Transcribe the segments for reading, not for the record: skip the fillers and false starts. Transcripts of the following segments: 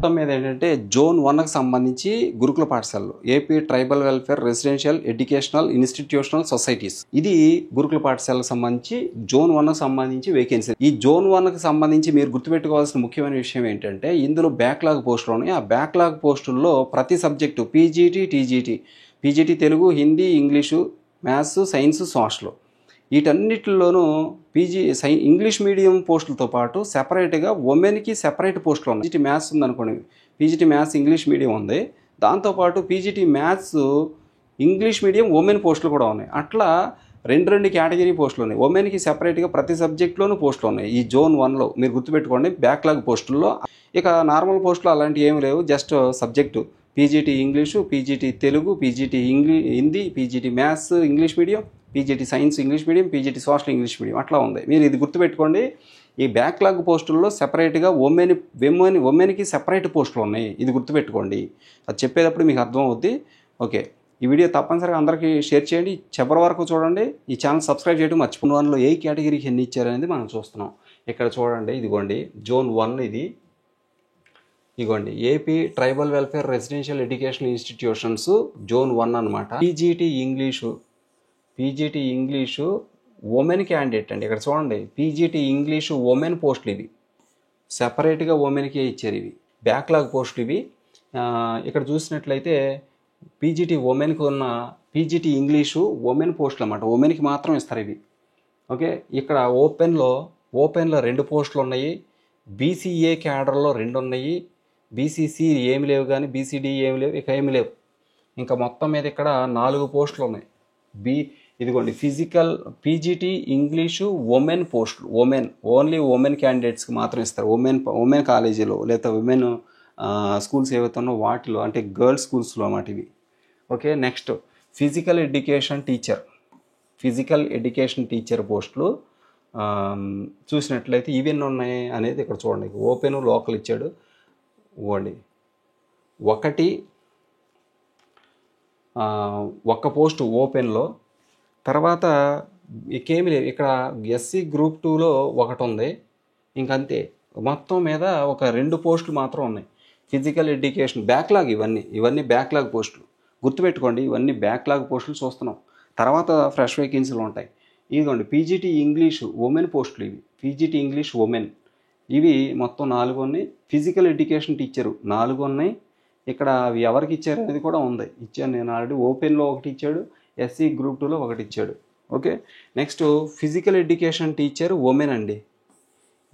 మొత్తం మీద ఏంటంటే జోన్ 1కి సంబంధించి గురుకుల పాఠశాలలు AP tribal welfare residential educational institutional societies, ఇది గురుకుల పాఠశాలకు సంబంధించి జోన్ 1కి సంబంధించి వేకెన్సీ. ఈ జోన్ 1కి సంబంధించి మీరు గుర్తుపెట్టుకోవాల్సిన ముఖ్యమైన విషయం ఏంటంటే ఇందులో బ్యాక్లాగ్ పోస్టులు ఉన్నాయి. ఆ బ్యాక్లాగ్ పోస్టుల్లో ప్రతి subject PGT Telugu, Hindi, English, maths, science, social, వీటన్నిటిలోనూ ఇంగ్లీష్ మీడియం పోస్టులతో పాటు సెపరేట్గా ఉమెన్కి సెపరేట్ పోస్టులు ఉన్నాయి. పీజీటీ మ్యాథ్స్ ఉందనుకోండి, పీజీటీ మ్యాథ్స్ ఇంగ్లీష్ మీడియం ఉంది, దాంతోపాటు PGT maths English medium women పోస్టులు కూడా ఉన్నాయి. అట్లా రెండు కేటగిరీ పోస్టులు ఉన్నాయి. ఉమెన్కి సెపరేట్గా ప్రతి సబ్జెక్టులోనూ పోస్టులు ఉన్నాయి ఈ జోన్ 1లో. మీరు గుర్తుపెట్టుకోండి, బ్యాక్లాగ్ పోస్టుల్లో. ఇక నార్మల్ పోస్టులు అలాంటివి ఏమి లేవు, just subject PGT English, PGT Telugu, PGT Hindi, PGT maths English medium, PGT science English medium, PGT social English medium, అట్లా ఉంది. మీరు ఇది గుర్తుపెట్టుకోండి, ఈ బ్యాక్లాగ్ పోస్టుల్లో సెపరేట్గా ఉమెన్కి సెపరేట్ పోస్టులు ఉన్నాయి. ఇది గుర్తుపెట్టుకోండి, అది చెప్పేటప్పుడు మీకు అర్థం అవుద్ది. ఓకే, ఈ వీడియో తప్పనిసరిగా అందరికీ షేర్ చేయండి, చివరి వరకు చూడండి. ఈ ఛానల్ సబ్స్క్రైబ్ చేయడం మర్చిపోయిన వాళ్ళు ఏ కేటగిరీకి ఎన్ని ఇచ్చారనేది మనం చూస్తున్నాం. ఇక్కడ చూడండి, ఇదిగోండి జోన్ 1 ఇది. ఇదిగోండి AP tribal welfare residential educational institutions zone 1 అనమాట. పీజీటీ ఇంగ్లీషు ఉమెన్ క్యాండిడేట్ అండి. ఇక్కడ చూడండి, పీజీటీ ఇంగ్లీషు ఉమెన్ పోస్టులు ఇవి, సెపరేట్గా ఉమెన్కే ఇచ్చారు. ఇవి బ్యాక్లాగ్ పోస్టులు ఇవి. ఇక్కడ చూసినట్లయితే పీజీటీ ఉమెన్కి ఉన్న పీజీటీ ఇంగ్లీషు ఉమెన్ పోస్టులు అన్నమాట, ఉమెన్కి మాత్రం ఇస్తారు ఇవి. ఓకే, ఇక్కడ ఓపెన్లో 2 పోస్టులు ఉన్నాయి, బీసీఏ క్యాడర్లో 2 ఉన్నాయి, బీసీసీ ఏమి లేవు, కానీ బీసీడీ ఏమి లేవు, ఇక ఏమి లేవు. ఇంకా మొత్తం మీద ఇక్కడ 4 పోస్టులు ఉన్నాయి. ఇదిగోండి పీజీటీ ఇంగ్లీషు ఉమెన్ పోస్టులు, ఓన్లీ ఉమెన్ క్యాండిడేట్స్కి మాత్రం ఇస్తారు. ఉమెన్ కాలేజీలో లేదా ఉమెన్ స్కూల్స్ ఏవైతే ఉన్నో వాటిలో, అంటే గర్ల్స్ స్కూల్స్లో అన్నమాట ఇవి. Okay, next physical education teacher పోస్టులు చూసినట్లయితే ఇవన్నీ ఉన్నాయి అనేది ఇక్కడ చూడండి. ఓపెన్ లోకల్ ఇచ్చాడు. ఇవ్వండి ఒక పోస్టు ఓపెన్లో. తర్వాత ఇంకేమి లేవు. ఇక్కడ ఎస్సీ గ్రూప్ 2లో ఒకటి ఉంది, ఇంకంతే. మొత్తం మీద ఒక 2 పోస్టులు మాత్రం ఉన్నాయి. ఫిజికల్ ఎడ్యుకేషన్ బ్యాక్లాగ్, ఇవన్నీ బ్యాక్లాగ్ పోస్టులు. గుర్తుపెట్టుకోండి, ఇవన్నీ బ్యాక్లాగ్ పోస్టులు చూస్తున్నాం. తర్వాత ఫ్రెష్ వేకెన్సీలు ఉంటాయి. ఇదిగోండి పీజీటీ ఇంగ్లీషు ఉమెన్ పోస్టులు ఇవి, పీజీటీ ఇంగ్లీష్ ఉమెన్ ఇవి మొత్తం 4 ఉన్నాయి. ఫిజికల్ ఎడ్యుకేషన్ టీచరు 4 ఉన్నాయి. ఇక్కడ అవి ఎవరికి ఇచ్చారు అనేది కూడా ఉంది, ఇచ్చాను నేను ఆల్రెడీ. ఓపెన్లో ఒకటి ఇచ్చాడు, ఎస్సీ గ్రూప్ 2లో ఒకటి ఇచ్చాడు. Okay, next physical education teacher women అండి.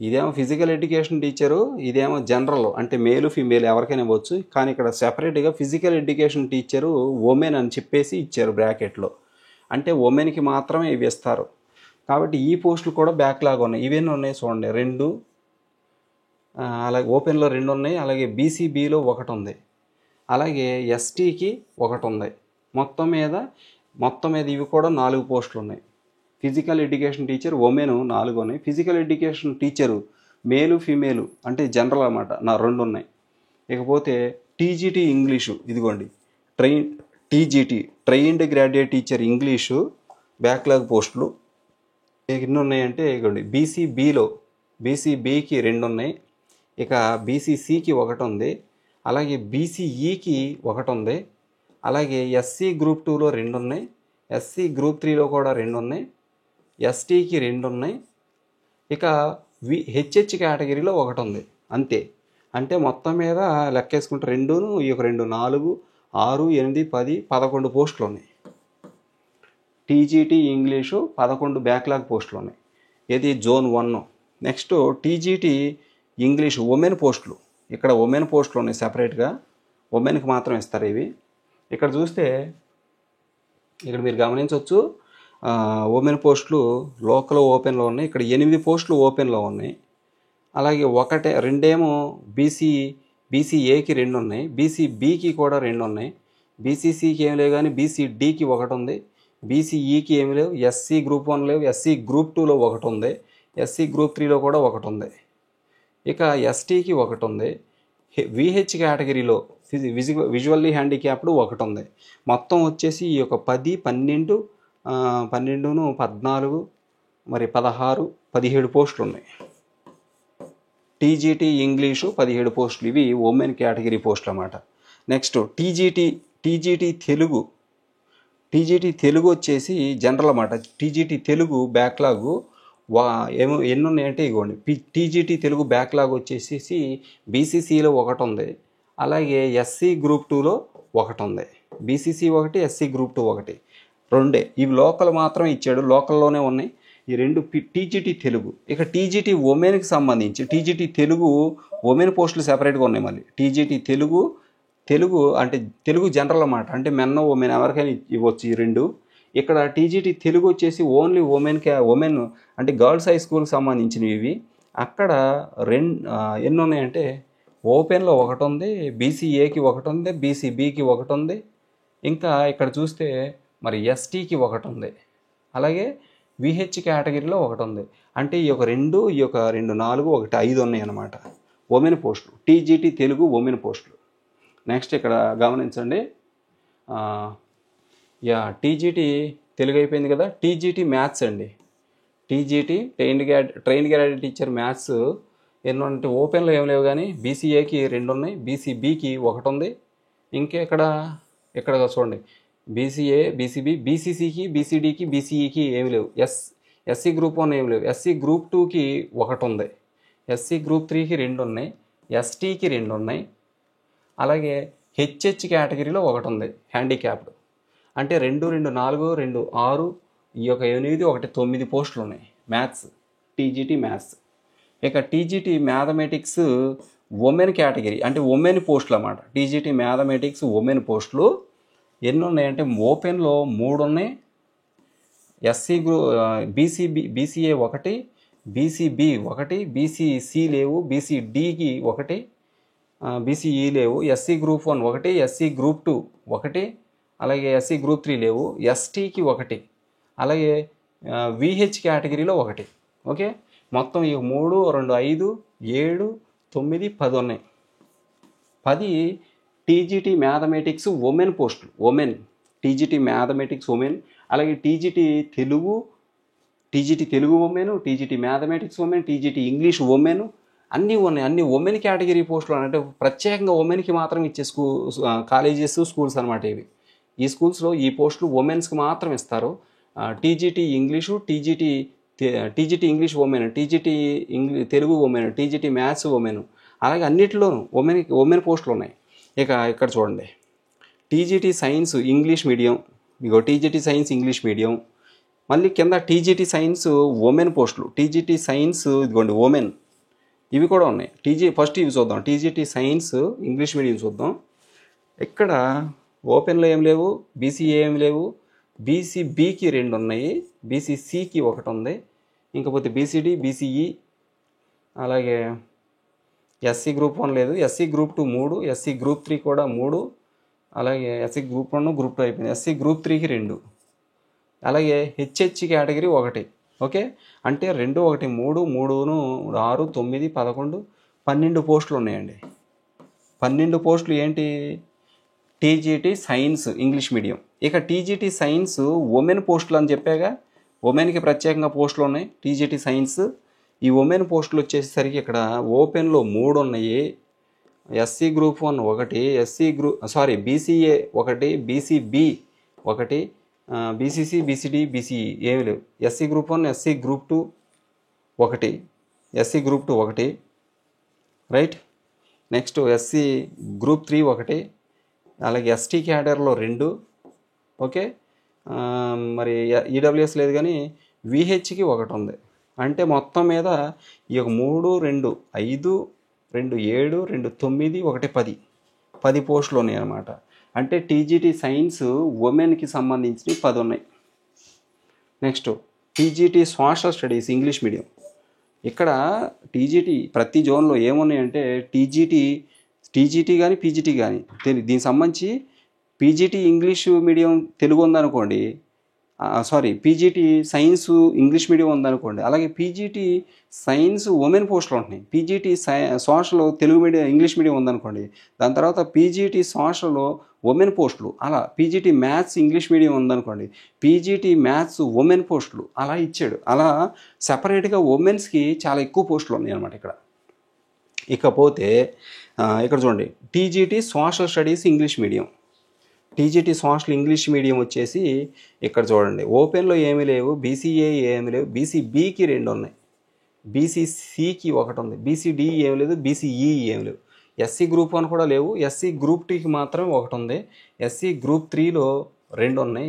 ఇదేమో ఫిజికల్ ఎడ్యుకేషన్ టీచరు, ఇదేమో జనరల్, అంటే మేలు ఫీమేల్ ఎవరికైనా ఇవ్వచ్చు. కానీ ఇక్కడ సెపరేట్గా ఫిజికల్ ఎడ్యుకేషన్ టీచరు ఉమెన్ అని చెప్పేసి ఇచ్చారు బ్రాకెట్లో, అంటే ఉమెన్కి మాత్రమే ఇవి ఇస్తారు. కాబట్టి ఈ పోస్టులు కూడా బ్యాక్లాగ్ ఉన్నాయి. ఇవన్నీ ఉన్నాయి చూడండి, 2, అలాగే ఓపెన్లో 2 ఉన్నాయి, అలాగే బీసీబీలో ఒకటి ఉంది, అలాగే ఎస్టీకి ఒకటి ఉంది. మొత్తం మీద ఇవి కూడా 4 పోస్టులు ఉన్నాయి. ఫిజికల్ ఎడ్యుకేషన్ టీచర్ ఉమెన్ 4 ఉన్నాయి. ఫిజికల్ ఎడ్యుకేషన్ టీచరు మేలు ఫీమేలు అంటే జనరల్ అన్నమాట 2 ఉన్నాయి. ఇకపోతే టీజీటీ ఇంగ్లీషు, ఇదిగోండి trained graduate teacher English backlog పోస్టులు ఎన్ని ఉన్నాయంటే, ఇదిగోండి బీసీబీకి 2 ఉన్నాయి, ఇక బీసీసీకి ఒకటి ఉంది, అలాగే బీసీఈకి ఒకటి ఉంది, అలాగే ఎస్సీ గ్రూప్ 2లో 2 ఉన్నాయి, ఎస్సీ గ్రూప్ 3లో కూడా 2 ఉన్నాయి, ఎస్టీకి 2 ఉన్నాయి, ఇక హెచ్హెచ్ కేటగిరీలో ఒకటి ఉంది. అంతే. అంటే మొత్తం మీద లెక్కేసుకుంటే 2ను ఈ ఒక 2 4 6 8 10 11 పోస్టులు ఉన్నాయి. టీజీటీ ఇంగ్లీషు 11 బ్యాక్లాగ్ పోస్టులు ఉన్నాయి. ఇది zone 1. Next TGT English women పోస్టులు, ఇక్కడ ఉమెన్ పోస్టులు ఉన్నాయి సెపరేట్గా, ఉమెన్కి మాత్రం ఇస్తారు ఇవి. ఇక్కడ చూస్తే ఇక్కడ మీరు గమనించవచ్చు, ఉమెన్ పోస్టులు లోకల్ ఓపెన్లో ఉన్నాయి. ఇక్కడ 8 పోస్టులు ఓపెన్లో ఉన్నాయి. అలాగే 2 బీసీఏకి 2 ఉన్నాయి, బీసీబీకి కూడా 2 ఉన్నాయి, బీసీసీకి ఏమి లేవు, కానీ బీసీడీకి ఒకటి ఉంది, బీసీఈకి ఏమి లేవు, ఎస్సీ గ్రూప్ 1 లేవు, ఎస్సీ గ్రూప్ 2లో ఒకటి ఉంది, ఎస్సీ గ్రూప్ 3లో కూడా ఒకటి ఉంది, ఇక ఎస్టీకి ఒకటి ఉంది, విహెచ్ కేటగిరీలో విజువల్లీ హ్యాండిక్యాప్డ్ ఒకటి ఉంది. మొత్తం వచ్చేసి ఈ యొక్క 10 12 14 మరి 16 17 పోస్టులు ఉన్నాయి. టీజీటీ ఇంగ్లీషు 17 పోస్టులు, ఇవి ఉమెన్ కేటగిరీ పోస్టులు అన్నమాట. నెక్స్ట్ టీజీటీ తెలుగు వచ్చేసి జనరల్ అన్నమాట. టీజీటీ తెలుగు బ్యాక్లాగ్ ఎన్ని ఉన్నాయంటే ఇగోండి, టీజీటీ తెలుగు బ్యాక్లాగ్ వచ్చేసి బీసీసీలో ఒకటి ఉంది, అలాగే ఎస్సీ గ్రూప్ 2లో ఒకటి ఉంది. బీసీసీ ఒకటి, ఎస్సీ గ్రూప్ 2 ఒకటి, రెండే. ఇవి లోకల్ మాత్రం ఇచ్చాడు, లోకల్లోనే ఉన్నాయి ఈ రెండు. టీజీటీ తెలుగు. ఇక టీజీటీ ఉమెన్కి సంబంధించి టీజీటీ తెలుగు ఉమెన్ పోస్టులు సెపరేట్గా ఉన్నాయి. మళ్ళీ టీజీటీ తెలుగు అంటే తెలుగు జనరల్ అన్నమాట, అంటే మెన్ ఉమెన్ ఎవరికైనా ఇవ్వచ్చు ఈ రెండు. ఇక్కడ టీజీటీ తెలుగు వచ్చేసి ఓన్లీ ఉమెన్ అంటే గర్ల్స్ హై స్కూల్కి సంబంధించినవి ఇవి. అక్కడ ఎన్ని ఉన్నాయంటే ఓపెన్లో ఒకటి ఉంది, బీసీఏకి ఒకటి ఉంది, బీసీబీకి ఒకటి ఉంది, ఇంకా ఇక్కడ చూస్తే మరి ఎస్టీకి ఒకటి ఉంది, అలాగే విహెచ్ కేటగిరీలో ఒకటి ఉంది. అంటే ఈ యొక్క రెండు 4 ఒకటి 5 ఉన్నాయి అన్నమాట ఉమెన్ పోస్టులు, టీజీటీ తెలుగు ఉమెన్ పోస్టులు. నెక్స్ట్ ఇక్కడ గమనించండి, టీజీటీ తెలుగు అయిపోయింది కదా. టీజీటీ మ్యాథ్స్ అండి. TGT trained graduate teacher maths ఎన్నో అంటే ఓపెన్లో ఏం లేవు, కానీ బీసీఏకి 2 ఉన్నాయి, బీసీబీకి ఒకటి ఉంది. ఇక్కడ చూడండి, బీసీఏ, బీసీబీ, బీసీసీకి, బీసీడీకి, బీసీఈకి ఏమి లేవు. ఎస్సీ గ్రూప్ 1 ఏమి లేవు. ఎస్సీ గ్రూప్ 2కి ఒకటి ఉంది, ఎస్సీ గ్రూప్ 3కి 2 ఉన్నాయి, ఎస్టీకి 2 ఉన్నాయి, అలాగే హెచ్హెచ్ కేటగిరీలో ఒకటి ఉంది హ్యాండిక్యాప్డ్. అంటే 2, 2, 4, 2, 6, ఈ యొక్క 8, 1, 9 పోస్టులు ఉన్నాయి మ్యాథ్స్, టీజీటీ మ్యాథ్స్. ఇక టీజీటీ మ్యాథమెటిక్స్ ఉమెన్ కేటగిరీ, అంటే ఉమెన్ పోస్టులు అన్నమాట. టీజీటీ మ్యాథమెటిక్స్ ఉమెన్ పోస్టులు ఎన్ని ఉన్నాయంటే ఓపెన్లో 3 ఉన్నాయి, బీసీఏ ఒకటి, బీసీబీ ఒకటి, బీసీసీ లేవు, బీసీడీకి ఒకటి, బీసీఈ లేవు, ఎస్సీ గ్రూప్ 1 ఒకటి, ఎస్సీ గ్రూప్ 2 ఒకటి, అలాగే ఎస్సీ గ్రూప్ 3 లేవు, ఎస్టీకి ఒకటి, అలాగే విహెచ్ కేటగిరీలో ఒకటి. ఓకే, మొత్తం ఈ 3, 2, 5, 7, 9, 10 ఉన్నాయి. 10 టీజీటీ మ్యాథమెటిక్స్ ఉమెన్ పోస్టులు, టీజీటీ మ్యాథమెటిక్స్ ఉమెన్, అలాగే TGT Telugu women, TGT mathematics women, TGT English women, అన్నీ ఉన్నాయి. అన్ని ఉమెన్ కేటగిరీ పోస్టులు అంటే ప్రత్యేకంగా ఉమెన్కి మాత్రం ఇచ్చే కాలేజెస్, స్కూల్స్ అనమాట ఇవి. ఈ స్కూల్స్లో ఈ పోస్టులు ఉమెన్స్కి మాత్రం ఇస్తారు. TGT English, TGT English women, TGT Telugu women, TGT maths women, అలాగే అన్నిటిలోనూ ఉమెన్ పోస్టులు ఉన్నాయి. ఇక్కడ చూడండి, TGT science English medium, TGT science English medium, మళ్ళీ కింద టీజీటీ సైన్స్ ఉమెన్ పోస్టులు, టీజీటీ సైన్స్ ఇదిగోండి ఉమెన్, ఇవి కూడా ఉన్నాయి. ఫస్ట్ ఇవి చూద్దాం, టీజీటీ సైన్స్ ఇంగ్లీష్ మీడియం చూద్దాం. ఇక్కడ ఓపెన్లో ఏం లేవు, బీసీఏ ఏం లేవు, బీసీబీకి 2 ఉన్నాయి, బీసీసీకి ఒకటి ఉంది, ఇంకపోతే బీసీడీ, బీసీఈ, అలాగే ఎస్సీ గ్రూప్ 1 లేదు, ఎస్సీ గ్రూప్ 2 3, ఎస్సీ గ్రూప్ 3 కూడా 3, అలాగే ఎస్సీ గ్రూప్ 1 గ్రూప్ 2 అయిపోయింది, ఎస్సీ గ్రూప్ 3కి 2, అలాగే హెచ్హెచ్ కేటగిరీ 1. ఓకే, అంటే 2, 1, 3, 3, 6, 9, 11, 12 పోస్టులు ఉన్నాయండి. 12 పోస్టులు ఏంటి? TGT science English medium. ఇక టీజీటీ సైన్స్ ఉమెన్ పోస్టులు అని చెప్పాగా, ఉమెన్కి ప్రత్యేకంగా పోస్టులు ఉన్నాయి టీజీటీ సైన్స్. ఈ ఉమెన్ పోస్టులు వచ్చేసరికి ఇక్కడ ఓపెన్లో 3 ఉన్నాయి, SC group 1 1, BCA 1, BCB 1, BCC, BCD, BCE ఏమి లేవు, SC group 1, SC group 2 1, SC group 2 1, right. Next SC group 3 1, అలాగే ఎస్టీ క్యాడర్లో 2. ఓకే, మరి ఈడబ్ల్యూఎస్ లేదు, కానీ విహెచ్కి 1 ఉంది. అంటే మొత్తం మీద ఈ 3, 2, 5, 2, 7, 2, 9, 1, 10 పోస్టులు ఉన్నాయి అన్నమాట. అంటే టీజీటీ సైన్స్ ఉమెన్కి సంబంధించి 10 ఉన్నాయి. Next TGT social studies English medium. ఇక్కడ టీజీటీ ప్రతి జోన్లో ఏమున్నాయంటే టీజీటీ కానీ పీజీటీ కానీ దీనికి సంబంధించి పీజీటీ ఇంగ్లీష్ మీడియం తెలుగు ఉందనుకోండి, పీజీటీ సైన్స్ ఇంగ్లీష్ మీడియం ఉందనుకోండి, అలాగే పీజీటీ సైన్స్ ఉమెన్ పోస్టులు ఉంటున్నాయి. PGT social Telugu medium English medium ఉందనుకోండి, దాని తర్వాత పీజీటీ సోషల్ ఉమెన్ పోస్టులు, అలా పీజీటీ మ్యాథ్స్ ఇంగ్లీష్ మీడియం ఉందనుకోండి, పీజీటీ మ్యాథ్స్ ఉమెన్ పోస్టులు అలా ఇచ్చాడు. అలా సెపరేట్గా ఉమెన్స్కి చాలా ఎక్కువ పోస్టులు ఉన్నాయి అన్నమాట ఇక్కడ. ఇకపోతే ఇక్కడ చూడండి, TGT social studies English medium. TGT social English medium వచ్చేసి ఇక్కడ చూడండి, ఓపెన్లో ఏమీ లేవు, బీసీఏ ఏమీ లేవు, బీసీబీకి 2 ఉన్నాయి, బీసీసీకి 1 ఉంది, బీసీడీ ఏమి లేదు, బీసీఈ ఏమి లేవు, ఎస్సీ గ్రూప్ 1 కూడా లేవు, ఎస్సీ గ్రూప్ 2కి మాత్రం 1 ఉంది, ఎస్సీ గ్రూప్ 3లో 2 ఉన్నాయి,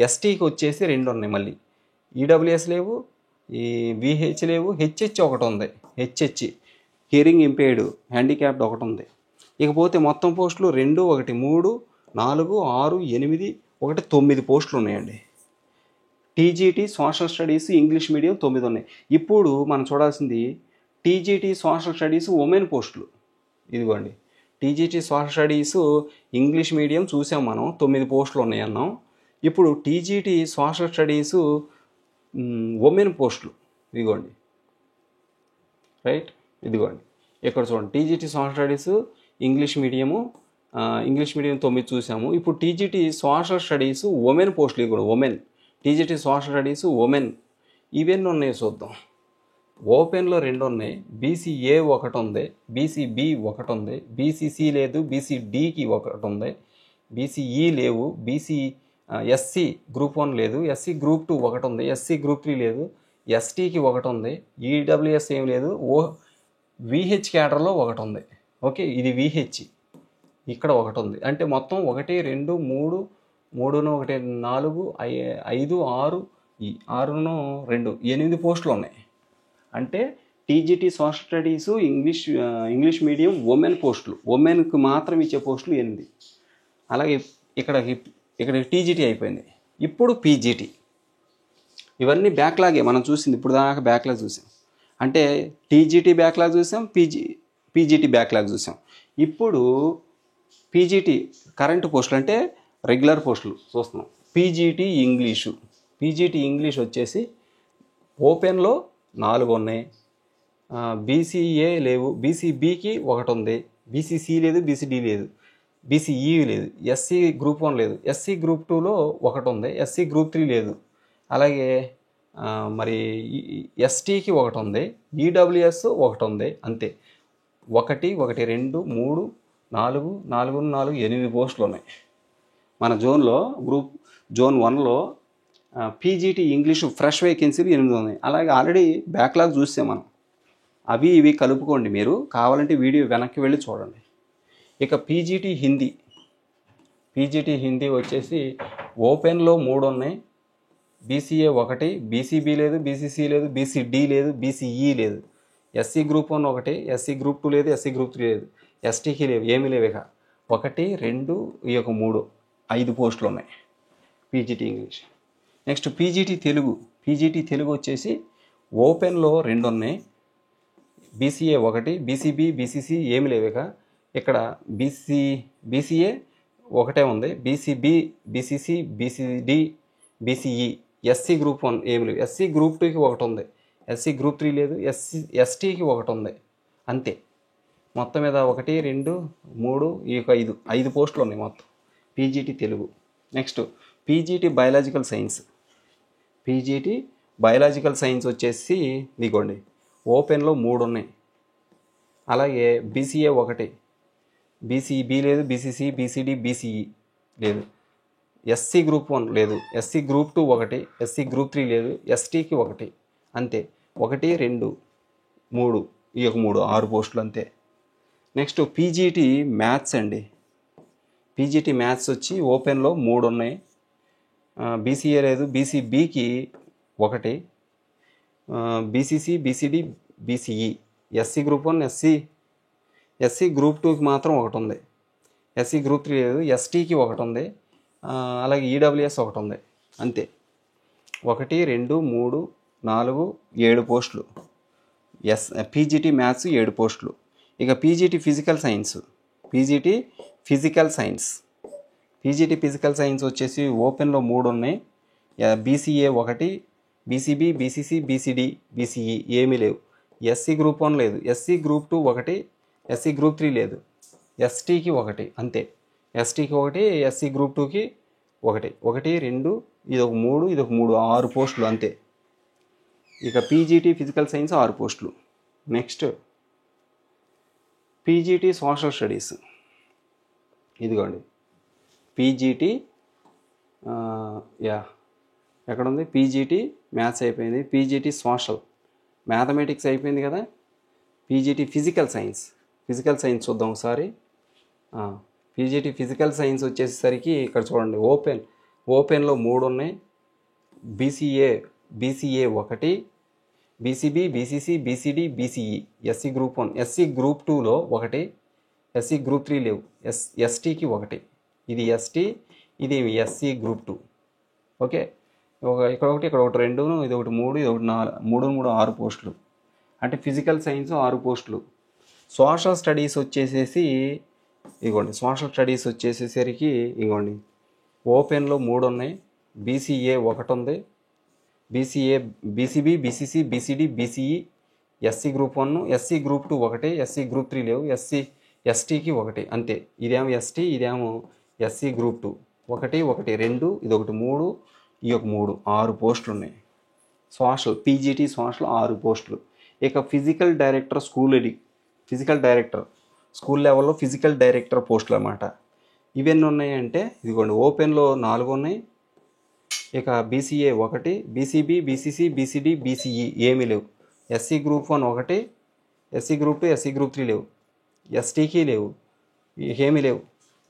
ఎస్టీకి వచ్చేసి 2 ఉన్నాయి, మళ్ళీ ఈడబ్ల్యూఎస్ లేవు, ఈ విహెచ్ లేవు, హెచ్హెచ్ 1 ఉంది, హెచ్హెచ్ హియరింగ్ ఇంపేర్డ్ హ్యాండిక్యాప్డ్ 1 ఉంది. ఇకపోతే మొత్తం పోస్టులు 2, 1, 3, 4, 6, 8, 1, 9 పోస్టులు ఉన్నాయండి. TGT social studies English medium 9 ఉన్నాయి. ఇప్పుడు మనం చూడాల్సింది టీజీటీ సోషల్ స్టడీస్ ఉమెన్ పోస్టులు. ఇదిగోండి, TGT social studies English medium చూసాం మనం, 9 పోస్టులు ఉన్నాయి అన్నాం. ఇప్పుడు టీజీటీ సోషల్ స్టడీస్ ఉమెన్ పోస్టులు ఇదిగోండి, రైట్, ఇదిగోండి ఇక్కడ చూడండి, TGT social studies English medium 9 చూసాము. ఇప్పుడు టీజీటీ సోషల్ స్టడీస్ ఉమెన్ పోస్టులు కూడా, women TGT social studies women ఇవన్నీ ఉన్నాయి చూద్దాం. ఓపెన్లో 2 ఉన్నాయి, బీసీఏ 1 ఉంది, బీసీబీ 1 ఉంది, బీసీసీ లేదు, బీసీడీకి 1 ఉంది, బీసీఈ లేవు, ఎస్సీ గ్రూప్ 1 లేదు, ఎస్సీ గ్రూప్ 2 1 ఉంది, ఎస్సీ గ్రూప్ 3 లేదు, ఎస్టీకి 1 ఉంది, ఈడబ్ల్యూఎస్ ఏం లేదు, విహెచ్ క్యాడర్లో 1 ఉంది. ఓకే, ఇది విహెచ్, ఇక్కడ 1 ఉంది. అంటే మొత్తం 1, 2, 3, 3, 1, 4, 5, 6, 6, 2, 8 పోస్టులు ఉన్నాయి. అంటే TGT social studies English medium women పోస్టులు, ఉమెన్కి మాత్రం ఇచ్చే పోస్టులు 8. అలాగే ఇక్కడ టీజీటీ అయిపోయింది. ఇప్పుడు పీజీటీ, ఇవన్నీ బ్యాక్లాగే మనం చూసింది, ఇప్పుడు దాకా బ్యాక్లాగ్ చూసాం. అంటే టీజీటీ బ్యాక్లాగ్ చూసాం, పీజీటీ బ్యాక్లాగ్ చూసాం. ఇప్పుడు పీజీటీ కరెంట్ పోస్టులు అంటే రెగ్యులర్ పోస్టులు చూస్తున్నాం. పీజీటీ ఇంగ్లీష్ వచ్చేసి ఓపెన్లో 4 ఉన్నాయి, బీసీఏ లేవు, బీసీబీకి 1 ఉంది, బీసీసీ లేదు, బీసీడీ లేదు, బీసీఈ లేదు, ఎస్సీ గ్రూప్ 1 లేదు, ఎస్సీ గ్రూప్ 2లో 1 ఉంది, ఎస్సీ గ్రూప్ 3 లేదు, అలాగే మరి ఎస్టీకి 1 ఉంది, ఈడబ్ల్యూఎస్ 1 ఉంది. అంతే, 1, 1, 2, 3, 4, 4, 4, 8 పోస్టులు ఉన్నాయి మన జోన్లో. జోన్ 1లో పీజీటీ ఇంగ్లీషు ఫ్రెష్ వేకెన్సీలు 8 ఉన్నాయి. అలాగే ఆల్రెడీ బ్యాక్లాగ్ చూస్తే మనం, అవి ఇవి కలుపుకోండి, మీరు కావాలంటే వీడియో వెనక్కి వెళ్ళి చూడండి. ఇక పీజీటీ హిందీ వచ్చేసి ఓపెన్లో 3 ఉన్నాయి, బీసీఏ 1, బీసీబీ లేదు, బీసీసీ లేదు, బీసీడీ లేదు, బీసీఈ లేదు, ఎస్సీ గ్రూప్ 1 1, ఎస్సీ గ్రూప్ 2 లేదు, ఎస్సీ గ్రూప్ 3 లేదు, ఎస్టీకి లేవు, ఏమీ లేవు. ఇక 1, 2, 3, 5 పోస్టులు ఉన్నాయి PGT English. Next PGT Telugu వచ్చేసి ఓపెన్లో 2 ఉన్నాయి, బీసీఏ 1, బీసీబీ, బీసీసీ ఏమి లేవు. ఇక్కడ బీసీఏ 1 ఉంది, BCB, BCC, BCD, BCE, SC group 1 ఏమి లేవు, ఎస్సీ గ్రూప్ 2కి 1 ఉంది, ఎస్సీ గ్రూప్ 3 లేదు, ఎస్టీకి 1 ఉంది. అంతే, మొత్తం మీద 1, 2, 3, 5 పోస్టులు ఉన్నాయి మొత్తం PGT Telugu. Next PGT biological science వచ్చేసి ఇదిగోండి, ఓపెన్లో 3 ఉన్నాయి, అలాగే బీసీఏ 1, బీసీబీ లేదు, బీసీసీ, బీసీడీ, బీసీఈ లేదు, ఎస్సీ గ్రూప్ 1 లేదు, ఎస్సీ గ్రూప్ 2 1, ఎస్సీ గ్రూప్ 3 లేదు, ఎస్టీకి 1. అంతే, 1, 2, 3, 6 పోస్టులు అంతే. నెక్స్ట్ పీజీటీ మ్యాథ్స్ అండి. పీజీటీ మ్యాథ్స్ వచ్చి ఓపెన్లో 3 ఉన్నాయి, బీసీఏ లేదు, బీసీబీకి 1, BCC, BCD, BCE, SC group 1, SC group 2కి మాత్రం 1 ఉంది, ఎస్సీ గ్రూప్ 3 లేదు, ఎస్టీకి 1 ఉంది, అలాగే ఈడబ్ల్యూఎస్ 1 ఉంది. అంతే, 1, 2, 3, 4, 7 పోస్టులు. పీజీటీ మ్యాథ్స్ 7 పోస్టులు. ఇక పీజీటీ ఫిజికల్ సైన్స్ వచ్చేసి ఓపెన్లో 3 ఉన్నాయి, BCA 1, BCB, BCC, BCD, BCE ఏమీ లేవు, ఎస్సీ గ్రూప్ 1 లేదు, ఎస్సీ గ్రూప్ 2 1, ఎస్సీ గ్రూప్ 3 లేదు, ఎస్టీకి 1. అంతే, ఎస్టీకి 1, ఎస్సీ గ్రూప్ 2కి 1, 1, 2, 3, 6 పోస్టులు అంతే. ఇక పీజీటీ ఫిజికల్ సైన్స్ 6 పోస్టులు. నెక్స్ట్ పీజీటీ సోషల్ స్టడీస్, ఇదిగోండి పీజీటీ, ఎక్కడుంది, పీజీటీ మ్యాథ్స్ అయిపోయింది, పీజీటీ సోషల్, మ్యాథమెటిక్స్ అయిపోయింది కదా, పీజీటీ ఫిజికల్ సైన్స్ చూద్దాం ఒకసారి. పీజీటీ ఫిజికల్ సైన్స్ వచ్చేసరికి ఇక్కడ చూడండి, ఓపెన్లో 3 ఉన్నాయి, BCA 1, BCB, BCC, BCD, BCE, SC group 1, SC group 2లో 1, ఎస్సీ గ్రూప్ 3 లేవు, ఎస్టీకి 1, ఇది ఎస్టీ, ఇది ఎస్సీ గ్రూప్ 2. ఓకే, ఇక్కడ ఒకటి 2, ఇది ఒకటి 3, ఇది ఒకటి 4, 3 6 పోస్టులు, అంటే ఫిజికల్ సైన్స్ 6 పోస్టులు. సోషల్ స్టడీస్ వచ్చేసేసి ఇదిగోండి, సోషల్ స్టడీస్ వచ్చేసేసరికి ఇదిగోండి, ఓపెన్లో 3 ఉన్నాయి, బీసీఏ 1 ఉంది, BCB, BCC, BCD, BCE, SC group 1, SC group 2 1, SC group 3 లేవు, ఎస్టీకి 1 అంతే. ఇదేమో ఎస్టీ, ఇదేమో ఎస్సీ గ్రూప్ 2, 1 1 2, ఇది ఒకటి 3, ఈ ఒక 3, 6 పోస్టులు ఉన్నాయి. సోషల్ పీజీటీ సోషల్ 6 పోస్టులు. ఇక ఫిజికల్ డైరెక్టర్ స్కూల్ లెవెల్లో ఫిజికల్ డైరెక్టర్ పోస్టులు అన్నమాట. ఇవన్నీ ఉన్నాయంటే ఇదిగోండి, ఓపెన్లో 4 ఉన్నాయి, ఇక BCA 1, BCB, BCC, BCD, BCE ఏమీ లేవు, SC group 1 1, SC group 2, SC group 3 లేవు, ఎస్టీకి లేవు, ఏమీ లేవు.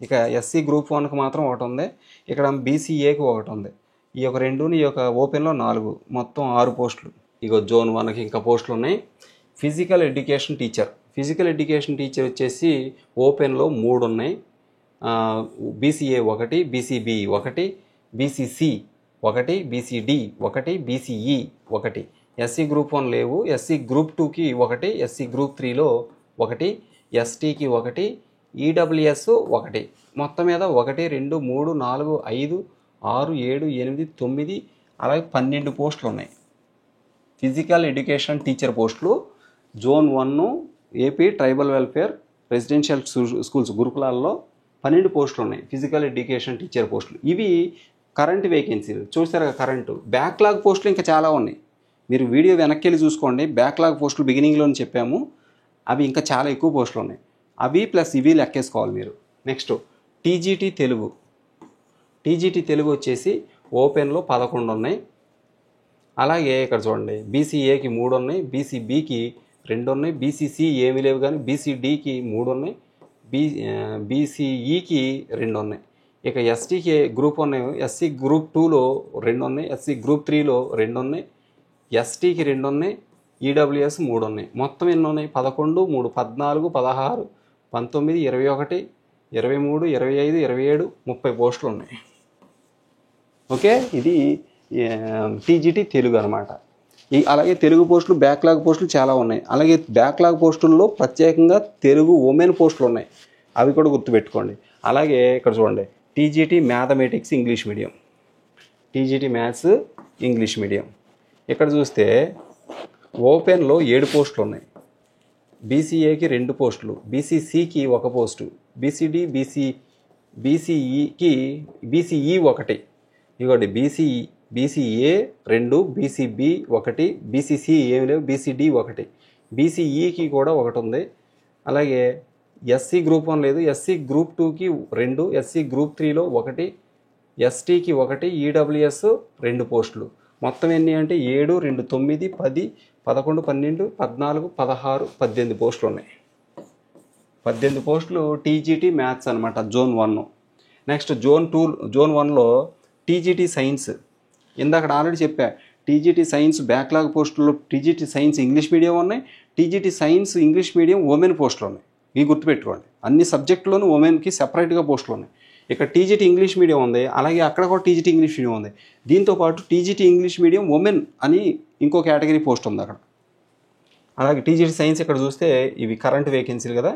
ఇక ఎస్సీ గ్రూప్ 1కి మాత్రం 1 ఉంది, ఇక్కడ బీసీఏకి 1 ఉంది, ఈ యొక్క 2, ఈ యొక్క ఓపెన్లో 4, మొత్తం 6 పోస్టులు. ఇక జోన్ 1కి ఇంకా పోస్టులు ఉన్నాయి. ఫిజికల్ ఎడ్యుకేషన్ టీచర్ వచ్చేసి ఓపెన్లో 3 ఉన్నాయి, BCA 1, BCB 1, BCC 1, BCD 1, BCE 1, SC group 1 లేవు, ఎస్సీ గ్రూప్ 2కి 1, ఎస్సీ గ్రూప్ 3లో 1, ఎస్టీకి 1, ఈడబ్ల్యూఎస్ 1. మొత్తం మీద 1 2 3 4 5 6 7 8 9 అలాగే 12 పోస్టులు ఉన్నాయి. ఫిజికల్ ఎడ్యుకేషన్ టీచర్ పోస్టులు zone 1 AP tribal welfare residential schools గురుకులాల్లో 12 పోస్టులు ఉన్నాయి, ఫిజికల్ ఎడ్యుకేషన్ టీచర్ పోస్టులు. ఇవి కరెంట్ వేకెన్సీలు. చూసారు కదా, కరెంటు బ్యాక్లాగ్ పోస్టులు ఇంకా చాలా ఉన్నాయి. మీరు వీడియో వెనక్కి వెళ్ళి చూసుకోండి, బ్యాక్లాగ్ పోస్టులు బిగినింగ్లోనే చెప్పాము, అవి ఇంకా చాలా ఎక్కువ పోస్టులు ఉన్నాయి. అవి ప్లస్ ఇవి లెక్కేసుకోవాలి మీరు. నెక్స్ట్ టీజీటీ తెలుగు వచ్చేసి ఓపెన్లో 11 ఉన్నాయి. అలాగే ఇక్కడ చూడండి, బీసీఏకి 3 ఉన్నాయి, బీసీబీకి 2 ఉన్నాయి, బీసీసీ ఏమీ లేవు కానీ బీసీడీకి 3 ఉన్నాయి, బీసీఈకి 2 ఉన్నాయి. ఇక ఎస్టీకి గ్రూప్ 1, ఎస్సీ గ్రూప్ 2లో 2 ఉన్నాయి, ఎస్సీ గ్రూప్ 3లో 2 ఉన్నాయి, ఎస్టీకి 2 ఉన్నాయి, ఈడబ్ల్యూఎస్ 3 ఉన్నాయి. మొత్తం ఎన్ని ఉన్నాయి? 11 3 14 16 19 21 23 25 27 30 పోస్టులు ఉన్నాయి. ఓకే, ఇది టీజీటీ తెలుగు అనమాట. అలాగే తెలుగు పోస్టులు బ్యాక్లాగ్ పోస్టులు చాలా ఉన్నాయి. అలాగే బ్యాక్లాగ్ పోస్టుల్లో ప్రత్యేకంగా తెలుగు ఉమెన్ పోస్టులు ఉన్నాయి, అవి కూడా గుర్తుపెట్టుకోండి. అలాగే ఇక్కడ చూడండి, TGT mathematics English medium, TGT maths English medium. ఇక్కడ చూస్తే ఓపెన్లో 7 పోస్టులు ఉన్నాయి, బీసీఏకి 2 పోస్టులు, బీసీసీకి 1 పోస్టు, బీసీడీ బీసీఈ 1, ఇవ్వండి బీసీఏ 2, బీసీబీ 1, బీసీసీ ఏమి లేవు, బీసీడీ 1, బీసీఈకి కూడా 1 ఉంది. అలాగే ఎస్సీ గ్రూప్ 1 లేదు, ఎస్సీ గ్రూప్ 2కి 2, ఎస్సీ గ్రూప్ 3లో 1, ఎస్టీకి 1, ఈడబ్ల్యూఎస్ 2 పోస్టులు. మొత్తం ఎన్ని అంటే 7 2 9 10 11 12 14 16 18 పోస్టులు ఉన్నాయి. 18 పోస్టులు టీజీటీ మ్యాథ్స్ అనమాట, జోన్ 1. నెక్స్ట్ జోన్ 1లో టీజీటీ సైన్స్. ఇందాక ఆల్రెడీ చెప్పా, టీజీటీ సైన్స్ బ్యాక్లాగ్ పోస్టుల్లో టీజీటీ సైన్స్ ఇంగ్లీష్ మీడియం ఉన్నాయి, TGT science English medium women పోస్టులు ఉన్నాయి. ఇవి గుర్తుపెట్టుకోండి, అన్ని సబ్జెక్టులోనూ ఉమెన్కి సెపరేట్గా పోస్టులు ఉన్నాయి. ఇక్కడ టీజీటీ ఇంగ్లీష్ మీడియం ఉంది, అలాగే అక్కడ కూడా టీజీటీ ఇంగ్లీష్ మీడియం ఉంది. దీంతోపాటు టీజీటీ ఇంగ్లీష్ మీడియం ఉమెన్ అని ఇంకో కేటగిరీ పోస్ట్ ఉంది అక్కడ. అలాగే టీజీటీ సైన్స్ ఇక్కడ చూస్తే ఇవి కరెంట్ వేకెన్సీలు కదా.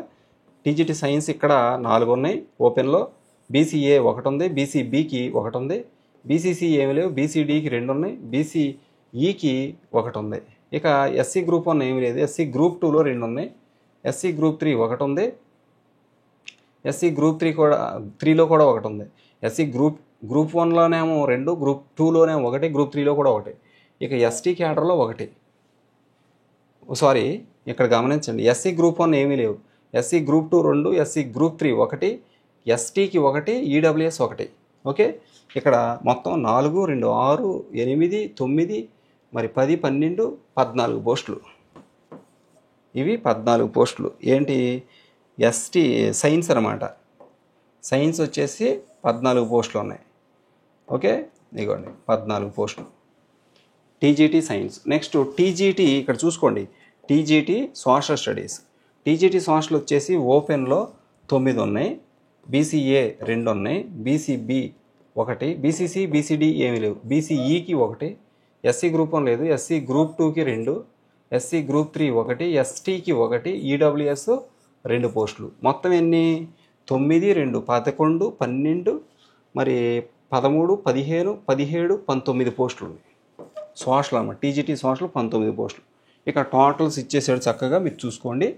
టీజీటీ సైన్స్ ఇక్కడ 4 ఉన్నాయి ఓపెన్లో, బీసీఏ 1 ఉంది, బీసీబీకి 1 ఉంది, బీసీసీ ఏమి లేవు, బీసీడీకి 2 ఉన్నాయి, బీసీఈకి 1 ఉంది. ఇక ఎస్సీ గ్రూప్ 1 ఏమి లేదు, ఎస్సీ గ్రూప్ 2లో 2 ఉన్నాయి, ఎస్సీ గ్రూప్ 3 1 ఉంది, ఎస్సీ గ్రూప్ 3లో కూడా 1 ఉంది, ఎస్సీ గ్రూప్ 1లోనేమో 2, గ్రూప్ 2లోనేమో 1, గ్రూప్ 3లో కూడా 1. ఇక ఎస్టీ క్యాడర్లో 1. సారీ, ఇక్కడ గమనించండి, ఎస్సీ గ్రూప్ 1 ఏమీ లేవు, ఎస్సీ గ్రూప్ 2 2, ఎస్సీ గ్రూప్ 3 1, ఎస్టీకి 1, ఈడబ్ల్యూఎస్ 1. ఓకే, ఇక్కడ మొత్తం 4, 2, 6, 8, 9, మరి 10, 12, 14 పోస్టులు. ఇవి 14 పోస్టులు. ఏంటి? ఎస్టీ సైన్స్ అనమాట. సైన్స్ వచ్చేసి 14 పోస్టులు ఉన్నాయి. ఓకే, ఇదిగోండి 14 పోస్టులు టీజీటీ సైన్స్. నెక్స్ట్ టీజీటీ ఇక్కడ చూసుకోండి, TGT social studies. TGT social వచ్చేసి ఓపెన్లో 9 ఉన్నాయి, బీసీఏ 2 ఉన్నాయి, బీసీబీ 1, బీసీసీ బీసీడీ ఏమీ లేవు, బీసీఈకి 1, ఎస్సీ గ్రూప్ 1 లేదు, ఎస్సీ గ్రూప్ 2కి 2, ఎస్సీ గ్రూప్ 3 1, ఎస్టీకి 1, ఈడబ్ల్యూఎస్ 2 పోస్టులు. మొత్తం ఎన్ని? 9, 2, 11, 12, మరి 13, 15, 17, 19 పోస్టులు ఉన్నాయి. సోషల్ అన్నమాట, టీజీటీ సోషల్ 19 పోస్టులు. ఇక్కడ టోటల్స్ ఇచ్చేసాడు చక్కగా, మీరు చూసుకోండి.